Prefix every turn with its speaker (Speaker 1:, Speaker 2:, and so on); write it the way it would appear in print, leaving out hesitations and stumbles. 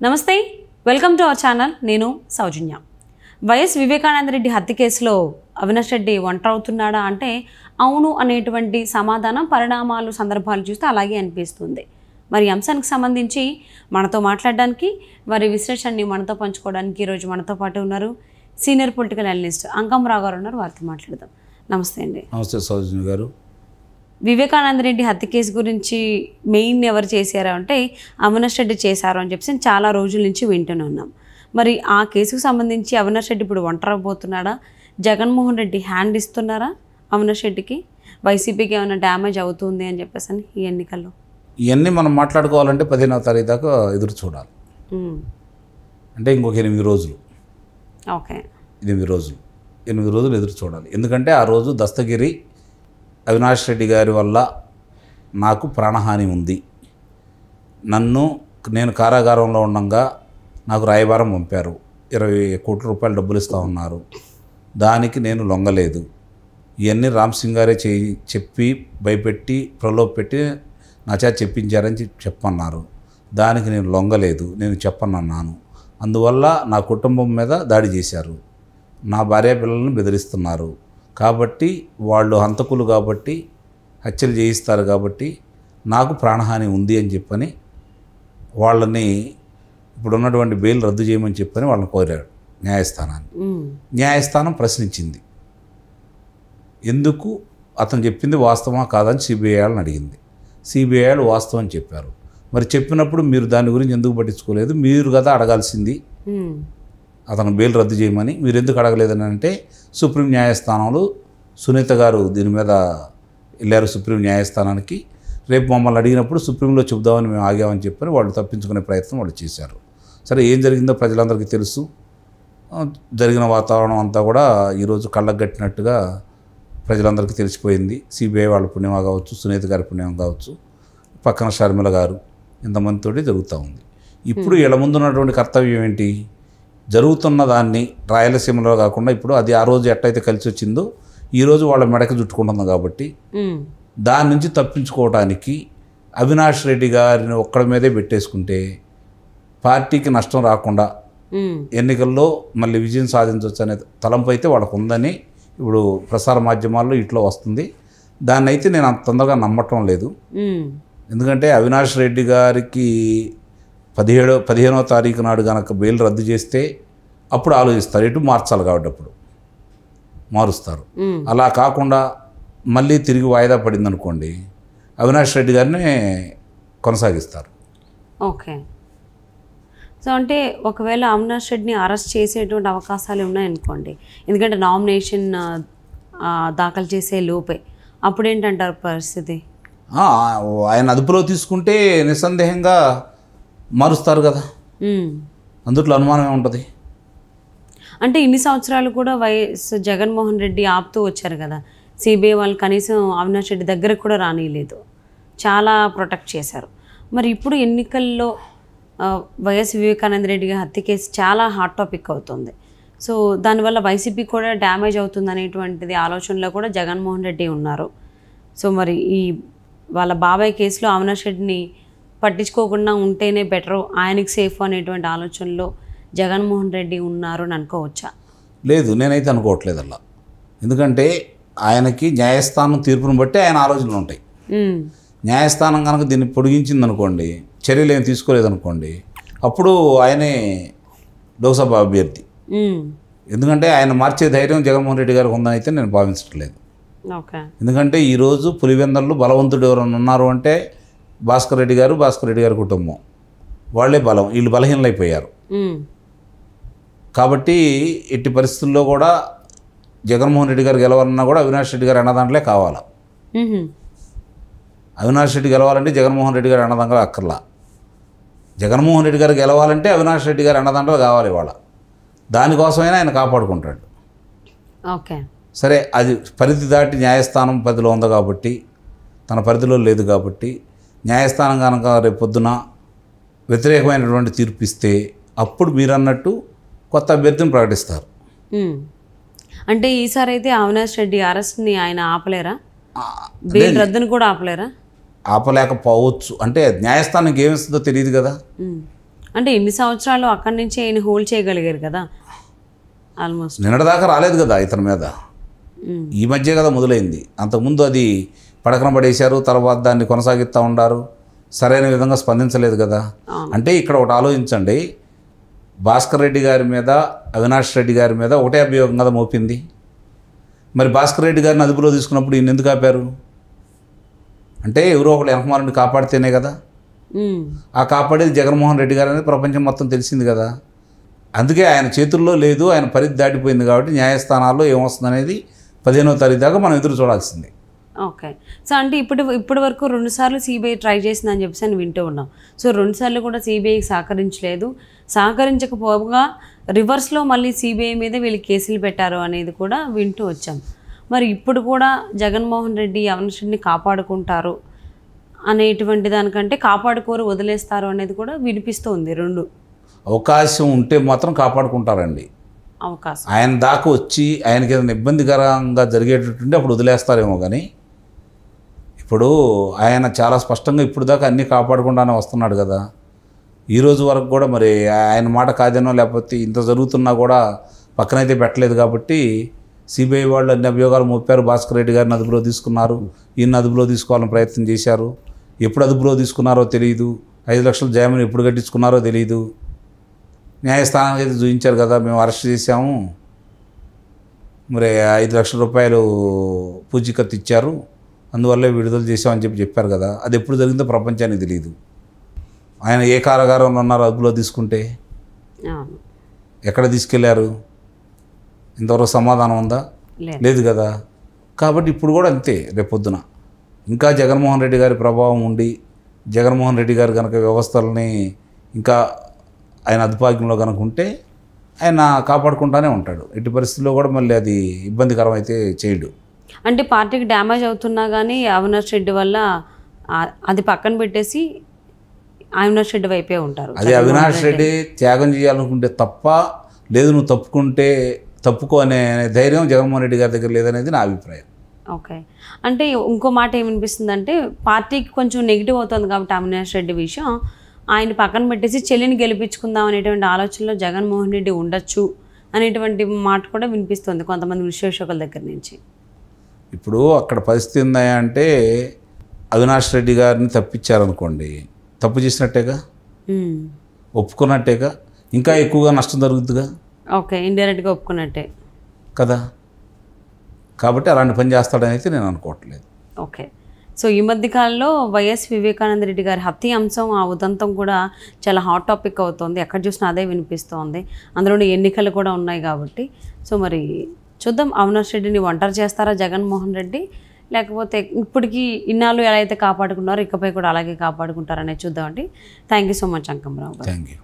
Speaker 1: నమస్తే, welcome to our channel. నేను సౌజన్య. YS Vivekananda Reddy హత్య కేసులో అవినాష్ రెడ్డి ఒంటరి అవుతున్నాడా అంటే అవును అనేటువంటి సమాధానం పరిణామాలు సందర్భాలు చూస్తే అలాగే అనిపిస్తుంది. మరి ఈ అంశానికి సంబంధించి మనతో మాట్లాడడానికి వారి విశ్లేషణని మనతో పంచుకోవడానికి ఈరోజు మనతో పాటు ఉన్నారు సీనియర్ పొలిటికల్ అనలిస్ట్ అంకమరావు గారు ఉన్నారు. వారితో మాట్లాడదాం. నమస్తే అండి.
Speaker 2: నమస్తే సౌజన్య గారు.
Speaker 1: వివేకానంద రెడ్డి హత్య కేసు గురించి మెయిన్ ఎవరు చేశారు అంటే అవినాష్ రెడ్డి చేశారు అని చెప్పి చాలా రోజుల నుంచి వింటూనే ఉన్నాం. మరి ఆ కేసుకు సంబంధించి అవినాష్ రెడ్డి ఇప్పుడు ఒంటరైపోతున్నాడా? జగన్మోహన్ రెడ్డి హ్యాండ్ ఇస్తున్నారా అవినాష్ రెడ్డికి? వైసీపీకి ఏమైనా డ్యామేజ్ అవుతుంది అని చెప్పేసి ఈ ఎన్నికల్లో
Speaker 2: ఇవన్నీ మనం మాట్లాడుకోవాలంటే 15వ తారీఖు దాకా ఎదురు చూడాలి. అంటే ఇంకొక 8 రోజులు.
Speaker 1: ఓకే,
Speaker 2: 8 రోజులు ఎదురు చూడాలి. ఎందుకంటే ఆ రోజు దస్తగిరి అవినాష్ రెడ్డి గారి వల్ల నాకు ప్రాణహాని ఉంది, నేను కారాగారంలో ఉండగా నాకు రాయబారం పంపారు, 20 కోట్ల రూపాయలు డబ్బులు ఇస్తూ ఉన్నారు, దానికి నేను లొంగలేదు, ఇవన్నీ రామ్ సింగ్ గారే చెప్పి భయపెట్టి ప్రలోభపెట్టి నా చేత చెప్పించారని చెప్పన్నారు. దానికి నేను లొంగలేదు, నేను చెప్పనన్నాను. అందువల్ల నా కుటుంబం మీద దాడి చేశారు, నా భార్య పిల్లలను బెదిరిస్తున్నారు. కాబట్టి వాళ్ళు హంతకులు కాబట్టి హత్యలు చేయిస్తారు కాబట్టి నాకు ప్రాణహాని ఉంది అని చెప్పని వాళ్ళని ఇప్పుడున్నటువంటి బెయిల్ రద్దు చేయమని చెప్పని వాళ్ళని కోరాడు న్యాయస్థానాన్ని. న్యాయస్థానం ప్రశ్నించింది, ఎందుకు అతను చెప్పింది వాస్తవమా కాదని సిబిఐ వాళ్ళని అడిగింది. సిబిఐ వాళ్ళు వాస్తవం అని చెప్పారు. మరి చెప్పినప్పుడు మీరు దాని గురించి ఎందుకు పట్టించుకోలేదు? మీరు కదా అడగాల్సింది అతను బెయిల్ రద్దు చేయమని, మీరు ఎందుకు అడగలేదని అంటే సుప్రీం న్యాయస్థానంలో సునీత గారు దీని మీద వెళ్ళారు సుప్రీం న్యాయస్థానానికి. రేపు మమ్మల్ని అడిగినప్పుడు సుప్రీంలో చెబుదామని మేము ఆగామని చెప్పని వాళ్ళు తప్పించుకునే ప్రయత్నం వాళ్ళు చేశారు. సరే, ఏం జరిగిందో ప్రజలందరికీ తెలుసు. జరిగిన వాతావరణం అంతా కూడా ఈరోజు కళ్ళకు కట్టినట్టుగా ప్రజలందరికీ తెలిసిపోయింది. సిబిఐ వాళ్ళ పుణ్యం కావచ్చు, సునీత గారి పుణ్యం కావచ్చు, పక్కన షర్మిల గారు, ఇంతమందితోటి జరుగుతూ ఉంది. ఇప్పుడు వీళ్ళ ముందున్నటువంటి కర్తవ్యం ఏంటి? జరుగుతున్న దాన్ని రాయలసీమలో కాకుండా ఇప్పుడు అది ఆ రోజు ఎట్టయితే కలిసి వచ్చిందో ఈరోజు వాళ్ళ మెడకి చుట్టుకుంటుంది కాబట్టి దాని నుంచి తప్పించుకోవడానికి అవినాష్ రెడ్డి గారిని ఒక్కడి మీదే పెట్టేసుకుంటే పార్టీకి నష్టం రాకుండా ఎన్నికల్లో మళ్ళీ విజయం సాధించవచ్చు అనే తలంపు అయితే వాళ్ళకు ఉందని ఇప్పుడు ప్రసార మాధ్యమాల్లో ఇట్లా వస్తుంది. దాన్ని అయితే నేను అంత తొందరగా నమ్మటం లేదు. ఎందుకంటే అవినాష్ రెడ్డి గారికి 15వ తారీఖు నాడు కనుక బెయిల్ రద్దు చేస్తే అప్పుడు ఆలోచిస్తారు, ఎటు మార్చాలి కాబట్టి అప్పుడు మారుస్తారు. అలా కాకుండా మళ్ళీ తిరిగి వాయిదా పడింది అనుకోండి, అవినాష్ రెడ్డి గారిని కొనసాగిస్తారు.
Speaker 1: ఓకే, సో అంటే ఒకవేళ అవినాష్ రెడ్డిని అరెస్ట్ చేసేటువంటి అవకాశాలు ఉన్నాయనుకోండి, ఎందుకంటే నామినేషన్ దాఖలు చేసే లోపే, అప్పుడేంటంటారు పరిస్థితి?
Speaker 2: ఆయన అదుపులో తీసుకుంటే నిస్సందేహంగా మారుస్తారు కదా, అందుట్లో అనుమానమే ఉంటుంది.
Speaker 1: అంటే ఇన్ని సంవత్సరాలు కూడా వైఎస్ జగన్మోహన్ రెడ్డి ఆపుతూ వచ్చారు కదా, సిబిఐ వాళ్ళు కనీసం అవినాష్ రెడ్డి దగ్గరకు కూడా రానియలేదు, చాలా ప్రొటెక్ట్ చేశారు. మరి ఇప్పుడు ఎన్నికల్లో వైఎస్ వివేకానంద రెడ్డి హత్య కేసు చాలా హాట్ టాపిక్ అవుతుంది. సో దానివల్ల వైసీపీ కూడా డ్యామేజ్ అవుతుంది అనేటువంటిది ఆలోచనలో కూడా జగన్మోహన్ రెడ్డి ఉన్నారు. సో మరి ఈ వాళ్ళ బాబాయ్ కేసులో అవినాష్ రెడ్డిని పట్టించుకోకుండా ఉంటేనే బెటరు, ఆయనకి సేఫ్ అనేటువంటి ఆలోచనలో జగన్మోహన్ రెడ్డి ఉన్నారు అని అనుకోవచ్చా?
Speaker 2: లేదు, నేనైతే అనుకోవట్లేదు అలా. ఎందుకంటే ఆయనకి న్యాయస్థానం తీర్పును బట్టి ఆయన ఆలోచనలు ఉంటాయి. న్యాయస్థానం కనుక దీన్ని పొడిగించింది అనుకోండి, చర్యలు ఏమి తీసుకోలేదనుకోండి, అప్పుడు ఆయనే లోక్సభ అభ్యర్థి. ఎందుకంటే ఆయన మార్చే ధైర్యం జగన్మోహన్ రెడ్డి గారికి ఉందని అయితే నేను భావించట్లేదు. ఎందుకంటే ఈరోజు పులివెందల్లో బలవంతుడు ఎవరైనా ఉన్నారు అంటే భాస్కర్ రెడ్డి గారి కుటుంబం, వాళ్ళే బలం, వీళ్ళు బలహీనలైపోయారు. కాబట్టి ఎట్టి పరిస్థితుల్లో కూడా జగన్మోహన్ రెడ్డి గారు గెలవాలన్నా కూడా అవినాష్ రెడ్డి గారు అన్నదాంట్లే కావాలా. అవినాష్ రెడ్డి గెలవాలంటే జగన్మోహన్ రెడ్డి గారు అన్నదాంట్లో అక్కర్లా. జగన్మోహన్ రెడ్డి గారు గెలవాలంటే అవినాష్ రెడ్డి గారు అన్నదాంట్లో కావాలి. ఇవాళ దానికోసమైనా ఆయన కాపాడుకుంటాడు.
Speaker 1: ఓకే,
Speaker 2: సరే, అది పరిధి దాటి న్యాయస్థానం పరిధిలో ఉంది కాబట్టి, తన పరిధిలో లేదు కాబట్టి, న్యాయస్థానం కనుక రేపు పొద్దున వ్యతిరేకమైనటువంటి తీర్పు ఇస్తే అప్పుడు మీరు అన్నట్టు కొత్త అభ్యర్థిని ప్రకటిస్తారు.
Speaker 1: అంటే ఈసారి అయితే అవినాష్ రెడ్డి అరెస్ట్ని ఆయన ఆపలేరా? బెయిల్ రద్దుని కూడా ఆపలేరా?
Speaker 2: ఆపలేకపోవచ్చు. అంటే న్యాయస్థానానికి ఏమిస్తుందో తెలియదు కదా.
Speaker 1: అంటే ఎన్ని సంవత్సరాలు అక్కడి నుంచి ఆయన హోల్డ్ చేయగలిగారు కదా ఆల్మోస్ట్.
Speaker 2: నిన్నటిదాకా రాలేదు కదా ఇతని మీద, ఈ మధ్య కదా మొదలైంది. అంతకుముందు అది పడకన పడేశారు, తర్వాత దాన్ని కొనసాగిస్తూ ఉండారు, సరైన విధంగా స్పందించలేదు కదా. అంటే ఇక్కడ ఒకటి ఆలోచించండి, భాస్కర్ రెడ్డి గారి మీద అవినాష్ రెడ్డి గారి మీద ఒకటే అభియోగం కదా మోపింది. మరి భాస్కర్ రెడ్డి గారిని అదుపులో తీసుకున్నప్పుడు ఈయన ఎందుకు ఆపారు అంటే ఎవరో ఒకటి వెనకమాలని కాపాడితేనే కదా. ఆ కాపాడేది జగన్మోహన్ రెడ్డి గారు అనేది ప్రపంచం మొత్తం తెలిసింది కదా. అందుకే ఆయన చేతుల్లో లేదు, ఆయన పరిధి దాటిపోయింది కాబట్టి న్యాయస్థానాల్లో ఏమొస్తుంది అనేది 15వ తారీఖు దాకా మనం ఎదురు చూడాల్సింది.
Speaker 1: ఓకే. సో అంటే ఇప్పటి వరకు 2 సార్లు సిబిఐ ట్రై చేసిందని చెప్పేసి అని వింటూ ఉన్నాం. సో 2 సార్లు కూడా సిబిఐకి సహకరించలేదు, సహకరించకపోగా రివర్స్లో మళ్ళీ సిబిఐ మీద వీళ్ళు కేసులు పెట్టారు అనేది కూడా వింటూ వచ్చాం. మరి ఇప్పుడు కూడా జగన్మోహన్ రెడ్డి అవినాష్ రెడ్డిని కాపాడుకుంటారు అనేటువంటి దానికంటే కాపాడుకోరు వదిలేస్తారు అనేది కూడా వినిపిస్తుంది. 2
Speaker 2: అవకాశం ఉంటే మాత్రం కాపాడుకుంటారండి.
Speaker 1: అవకాశం
Speaker 2: ఆయన దాకా వచ్చి ఆయనకి ఏదైనా ఇబ్బందికరంగా జరిగేటట్టుంటే అప్పుడు వదిలేస్తారేమో. కానీ ఇప్పుడు ఆయన చాలా స్పష్టంగా ఇప్పుడు దాకా అన్నీ కాపాడుకుంటానే వస్తున్నాడు కదా. ఈరోజు వరకు కూడా మరి ఆయన మాట కాదనో లేకపోతే ఇంత జరుగుతున్నా కూడా పక్కనైతే పెట్టలేదు కాబట్టి సిబిఐ వాళ్ళు అన్ని అభియోగాలు మోపారు. భాస్కర్ రెడ్డి గారిని అదుపులో తీసుకున్నారు, ఈయన అదుపులో తీసుకోవాలని ప్రయత్నం చేశారు. ఎప్పుడు అదుపులో తీసుకున్నారో తెలియదు, 5 లక్షల జామీన్ ఎప్పుడు కట్టించుకున్నారో తెలియదు. న్యాయస్థానానికి అయితే చూపించారు కదా, మేము అరెస్ట్ చేశాము, మరి 5 లక్షల రూపాయలు పూచీకత్తు ఇచ్చారు, అందువల్లే విడుదల చేశామని చెప్పారు కదా. అది ఎప్పుడు జరిగిందో ప్రపంచానికి తెలియదు. ఆయన ఏ కారాగారంలో ఉన్నారో అదుపులో తీసుకుంటే ఎక్కడ తీసుకెళ్లారు ఇంతవరకు సమాధానం ఉందా? లేదు కదా. కాబట్టి ఇప్పుడు కూడా అంతే. రేపొద్దున ఇంకా జగన్మోహన్ రెడ్డి గారి ప్రభావం ఉండి జగన్మోహన్ రెడ్డి గారు కనుక వ్యవస్థలని ఇంకా ఆయన అదుపాజ్ఞంలో కనుక ఉంటే ఆయన కాపాడుకుంటానే ఉంటాడు. ఎట్టి పరిస్థితుల్లో కూడా మళ్ళీ అది ఇబ్బందికరం అయితే చేయడు.
Speaker 1: అంటే పార్టీకి డ్యామేజ్ అవుతున్నా కానీ అవినాష్ రెడ్డి వల్ల అది పక్కన పెట్టేసి అవినాష్ రెడ్డి వైపే ఉంటారు.
Speaker 2: అదే అవినాష్ రెడ్డి త్యాగం చేయాలనుకుంటే తప్ప, లేదు నువ్వు తప్పుకో అనే ధైర్యం జగన్మోహన్ రెడ్డి గారి దగ్గర లేదనేది నా అభిప్రాయం.
Speaker 1: ఓకే. అంటే ఇంకో మాట ఏమనిపిస్తుంది అంటే పార్టీకి కొంచెం నెగిటివ్ అవుతుంది కాబట్టి అవినాష్ రెడ్డి విషయం ఆయన పక్కన పెట్టేసి చెల్లిని గెలిపించుకుందాం అనేటువంటి ఆలోచనలో జగన్మోహన్ రెడ్డి ఉండొచ్చు అనేటువంటి మాట కూడా వినిపిస్తుంది కొంతమంది విశ్లేషకుల దగ్గర నుంచి.
Speaker 2: ఇప్పుడు అక్కడ పరిస్థితి ఏందంటే అవినాష్ రెడ్డి గారిని తప్పించారనుకోండి, తప్పు చేసినట్టేగా, ఒప్పుకున్నట్టేగా, ఇంకా ఎక్కువగా నష్టం జరుగుతుందిగా.
Speaker 1: ఓకే, ఇండైరెక్ట్గా ఒప్పుకున్నట్టే
Speaker 2: కదా. కాబట్టి అలాంటి పని చేస్తాడని అయితే నేను అనుకోవట్లేదు.
Speaker 1: ఓకే. సో ఈ మధ్య కాలంలో వైఎస్ వివేకానంద రెడ్డి గారి హత్య అంశం, ఆ ఉదంతం కూడా చాలా హాట్ టాపిక్ అవుతుంది. ఎక్కడ చూసినా అదే వినిపిస్తోంది. అందులోని ఎన్నికలు కూడా ఉన్నాయి కాబట్టి. సో మరి చూద్దాం, అవినాష్ రెడ్డిని ఒంటరి చేస్తారా జగన్మోహన్ రెడ్డి, లేకపోతే ఇప్పటికీ ఇన్నాళ్ళు ఎలా అయితే కాపాడుకున్నారో ఇకపై కూడా అలాగే కాపాడుకుంటారనేది చూద్దామండి. Thank you so much Ankamarao గారు.
Speaker 2: Thank you.